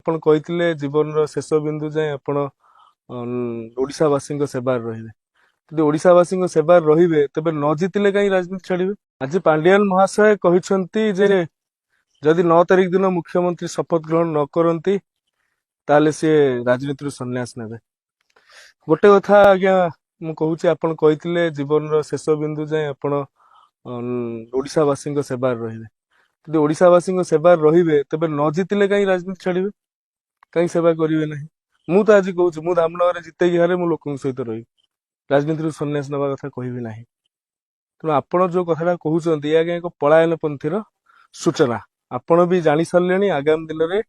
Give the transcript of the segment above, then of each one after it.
ଆପଣ କହିଥିଲେ ଜୀବନର ଶେଷ ବିନ୍ଦୁ ଯାଏଁ ଆପଣ ଓଡ଼ିଶାବାସୀଙ୍କ ସେବାରେ ରହିବେ। ଯଦି ଓଡ଼ିଶାବାସୀଙ୍କ ସେବାରେ ରହିବେ ତେବେ ନ ଜିତିଲେ କାହିଁ ରାଜନୀତି ଛାଡ଼ିବେ? ଆଜି ପାଣ୍ଡିଆନ ମହାଶୟ କହିଛନ୍ତି ଯେ ଯଦି 9 ତାରିଖ ଦିନ ମୁଖ୍ୟମନ୍ତ୍ରୀ ଶପଥ ଗ୍ରହଣ ନ କରନ୍ତି ତାହେଲେ ସିଏ ରାଜନୀତିରୁ ସନ୍ନ୍ୟାସ ନେବେ। ଗୋଟେ କଥା ଆଜ୍ଞା ମୁଁ କହୁଛି, ଆପଣ କହିଥିଲେ ଜୀବନର ଶେଷ ବିନ୍ଦୁ ଯାଏଁ ଆପଣ ଓଡ଼ିଶାବାସୀଙ୍କ ସେବାରେ ରହିବେ। ଯଦି ଓଡ଼ିଶାବାସୀଙ୍କ ସେବାରେ ରହିବେ ତେବେ ନ ଜିତିଲେ କାହିଁ ରାଜନୀତି ଛାଡ଼ିବେ? କାହିଁ ସେବା କରିବେ ନାହିଁ? ମୁଁ ତ ଆଜି କହୁଛି, ମୁଁ ଧାମନଗରରେ ଜିତେକି ହାରେ ମୁଁ ଲୋକଙ୍କ ସହିତ ରହିବି, ରାଜନୀତିରୁ ସନ୍ନ୍ୟାସ ନେବା କଥା କହିବି ନାହିଁ। ତେଣୁ ଆପଣ ଯୋଉ କଥାଟା କହୁଛନ୍ତି ଏ ଆଜ୍ଞା ଏକ ପଳାୟନ ପନ୍ଥୀର ସୂଚନା। ଆପଣ ବି ଜାଣି ସାରିଲେଣି ଆଗାମୀ ଦିନରେ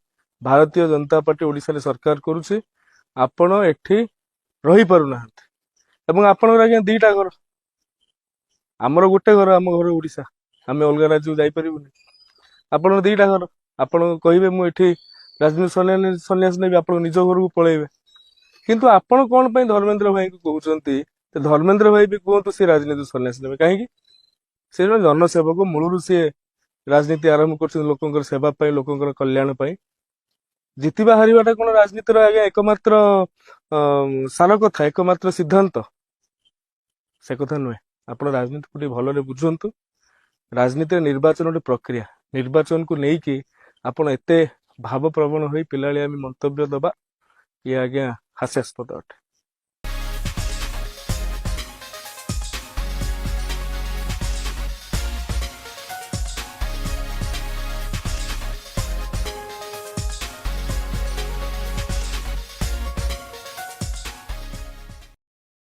ଭାରତୀୟ ଜନତା ପାର୍ଟି ଓଡ଼ିଶାରେ ସରକାର କରୁଛି, ଆପଣ ଏଠି ରହିପାରୁନାହାନ୍ତି। ଏବଂ ଆପଣଙ୍କର ଆଜ୍ଞା ଦିଟା ଘର, ଆମର ଗୋଟେ ଘର, ଆମ ଘର ଓଡ଼ିଶା, ଆମେ ଅଲଗା ରାଜ୍ୟକୁ ଯାଇପାରିବୁନି। ଆପଣଙ୍କର ଦିଟା ଘର, ଆପଣ କହିବେ ମୁଁ ଏଠି ରାଜନୀତି ସନ୍ନ୍ୟାସ ନେବି, ଆପଣଙ୍କ ନିଜ ଘରକୁ ପଳେଇବେ। କିନ୍ତୁ ଆପଣ କଣ ପାଇଁ ଧର୍ମେନ୍ଦ୍ର ଭାଇଙ୍କୁ କହୁଛନ୍ତି? ଧର୍ମେନ୍ଦ୍ର ଭାଇ ବି କୁହନ୍ତୁ ସେ ରାଜନୀତି ସନ୍ନ୍ୟାସ ନେବେ। କାହିଁକି? ସେ ଜଣେ ଜନସେବକ, ମୂଳରୁ ସିଏ ରାଜନୀତି ଆରମ୍ଭ କରୁଛନ୍ତି ଲୋକଙ୍କର ସେବା ପାଇଁ, ଲୋକଙ୍କର କଲ୍ୟାଣ ପାଇଁ। ଜିତିବା ହାରିବାଟା କଣ ରାଜନୀତିର ଆଜ୍ଞା ଏକମାତ୍ର ସାର କଥା, ଏକମାତ୍ର ସିଦ୍ଧାନ୍ତ? ସେ କଥା ନୁହେଁ। ଆପଣ ରାଜନୀତିକୁ ଟିକେ ଭଲରେ ବୁଝନ୍ତୁ। ରାଜନୀତିରେ ନିର୍ବାଚନ ଗୋଟେ ପ୍ରକ୍ରିୟା। ନିର୍ବାଚନକୁ ନେଇକି ଆପଣ ଏତେ ଭାବପ୍ରବଣ ହୋଇ ପିଲାଳିଆମି ମନ୍ତବ୍ୟ ଦେବା ଇଏ ଆଜ୍ଞା ହାସ୍ୟାସ୍ପଦ ଅଟେ।